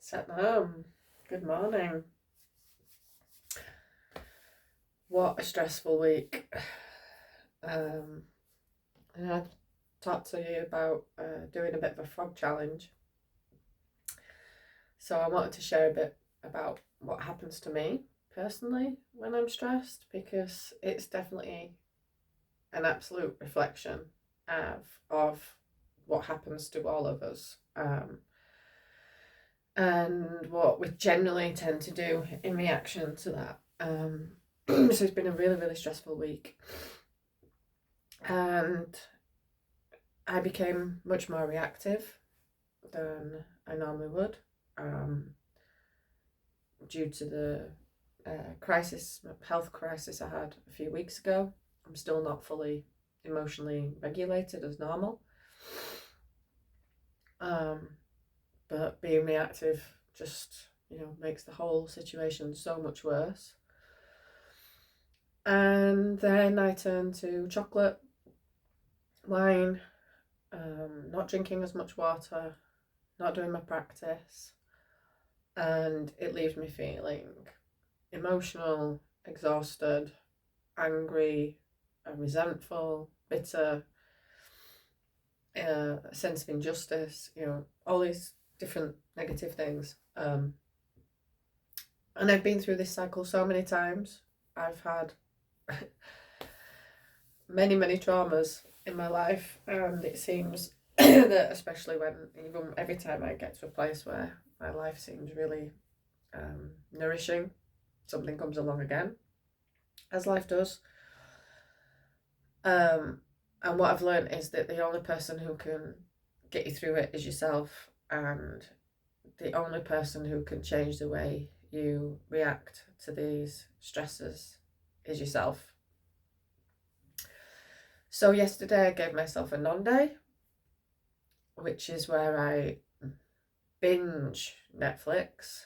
Satnam, good morning. What a stressful week. And I talked to you about doing a bit of a frog challenge. So I wanted to share a bit about what happens to me personally when I'm stressed, because it's definitely an absolute reflection of what happens to all of us. And what we generally tend to do in reaction to that. So it's been a really, really stressful week. And I became much more reactive than I normally would, due to the health crisis I had a few weeks ago. I'm still not fully emotionally regulated as normal. But being reactive just, makes the whole situation so much worse. And then I turned to chocolate, wine, not drinking as much water, not doing my practice, and it leaves me feeling emotional, exhausted, angry, resentful, bitter, a sense of injustice, all these different negative things. And I've been through this cycle so many times. I've had many, many traumas in my life, and it seems that especially even every time I get to a place where my life seems really nourishing, something comes along again, as life does. And what I've learned is that the only person who can get you through it is yourself, and the only person who can change the way you react to these stresses is yourself. So yesterday I gave myself a non-day, which is where I binge Netflix,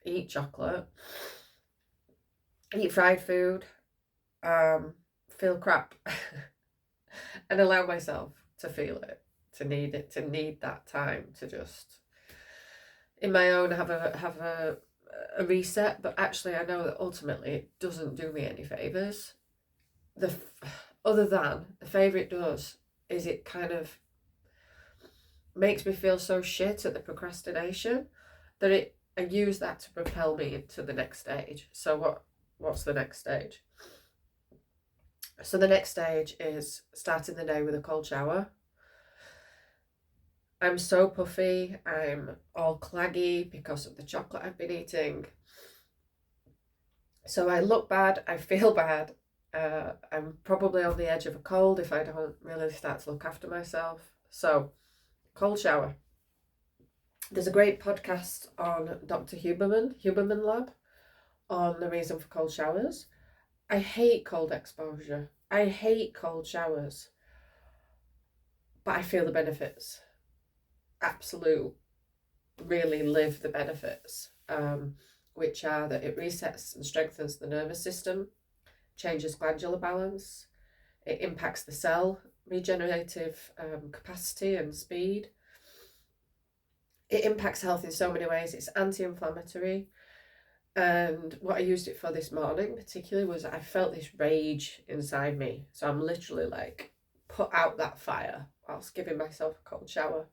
eat chocolate, eat fried food, feel crap, and allow myself to feel it, to need that time to just, in my own, have a reset. But actually, I know that ultimately it doesn't do me any favors. Other than the favor it does is it kind of makes me feel so shit at the procrastination that I use that to propel me into the next stage. So what's the next stage? So the next stage is starting the day with a cold shower. I'm so puffy, I'm all claggy because of the chocolate I've been eating. So I look bad, I feel bad. I'm probably on the edge of a cold if I don't really start to look after myself. So, cold shower. There's a great podcast on Dr. Huberman Lab, on the reason for cold showers. I hate cold exposure. I hate cold showers. But I feel the benefits. Really live the benefits, which are that it resets and strengthens the nervous system, changes glandular balance, it impacts the cell regenerative capacity and speed. It impacts health in so many ways. It's anti-inflammatory. And what I used it for this morning particularly was I felt this rage inside me. So I'm literally like, put out that fire whilst giving myself a cold shower.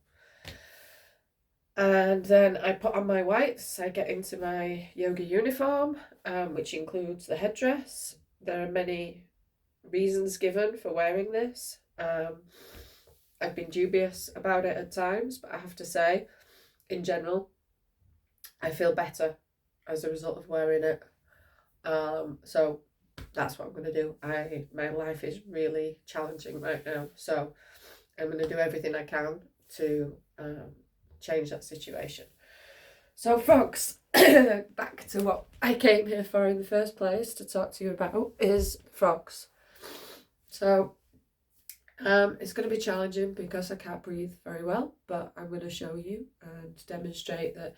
And then I put on my whites. I get into my yoga uniform, which includes the headdress. There are many reasons given for wearing this. I've been dubious about it at times, but I have to say, in general, I feel better as a result of wearing it. So that's what I'm going to do. My life is really challenging right now, so I'm going to do everything I can to change that situation. So folks, back to what I came here for in the first place to talk to you about is frogs. So it's going to be challenging because I can't breathe very well, but I'm going to show you and demonstrate that,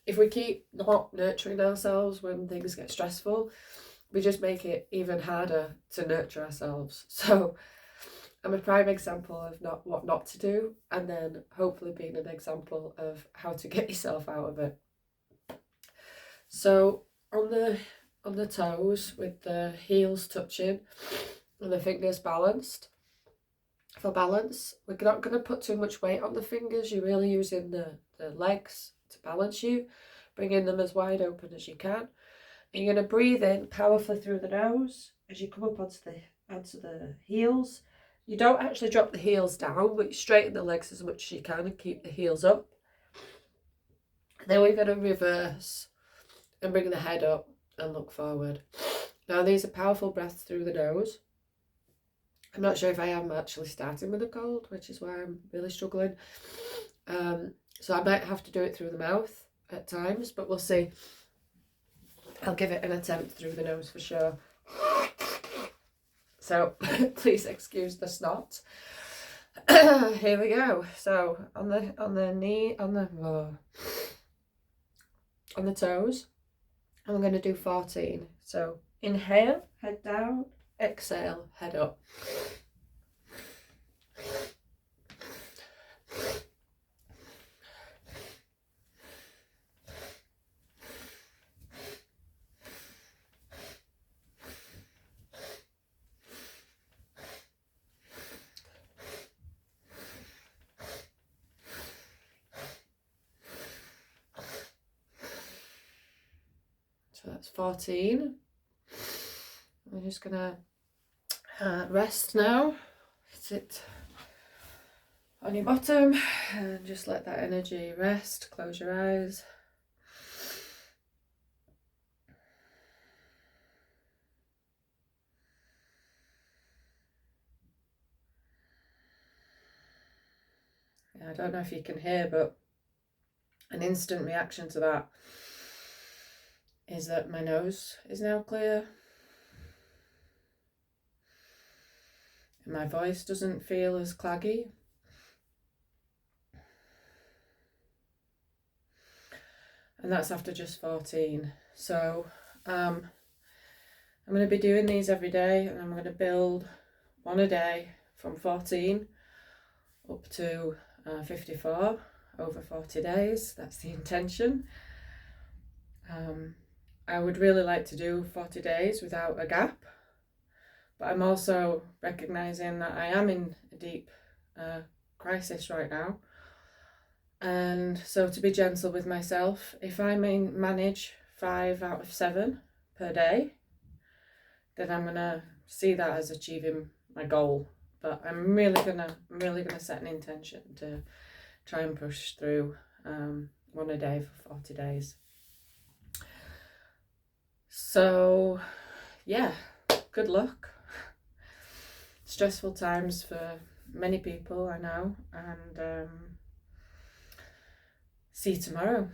if we keep not nurturing ourselves when things get stressful, we just make it even harder to nurture ourselves. So I'm a prime example of what not to do, and then hopefully being an example of how to get yourself out of it. So on the toes, with the heels touching and the fingers balanced, for balance, we're not going to put too much weight on the fingers. You're really using the legs to balance you, bringing them as wide open as you can. And you're going to breathe in powerfully through the nose as you come up onto the heels. You don't actually drop the heels down, but you straighten the legs as much as you can and keep the heels up. Then we're going to reverse and bring the head up and look forward. Now these are powerful breaths through the nose. I'm not sure if I am actually starting with a cold, which is why I'm really struggling. So I might have to do it through the mouth at times, but we'll see. I'll give it an attempt through the nose for sure. So please excuse the snot. Here we go. So on the toes, I'm going to do 14. So inhale, head down, exhale, head up. So that's 14. We're just gonna rest now. Sit on your bottom and just let that energy rest. Close your eyes. Yeah, I don't know if you can hear, but an instant reaction to that is that my nose is now clear. And my voice doesn't feel as claggy. And that's after just 14. So I'm going to be doing these every day, and I'm going to build one a day from 14 up to 54 over 40 days. That's the intention. I would really like to do 40 days without a gap, but I'm also recognizing that I am in a deep crisis right now. And so to be gentle with myself, if I manage 5 out of 7 per day, then I'm gonna see that as achieving my goal. But I'm really gonna set an intention to try and push through one a day for 40 days. So yeah, good luck. Stressful times for many people, I know, and see you tomorrow.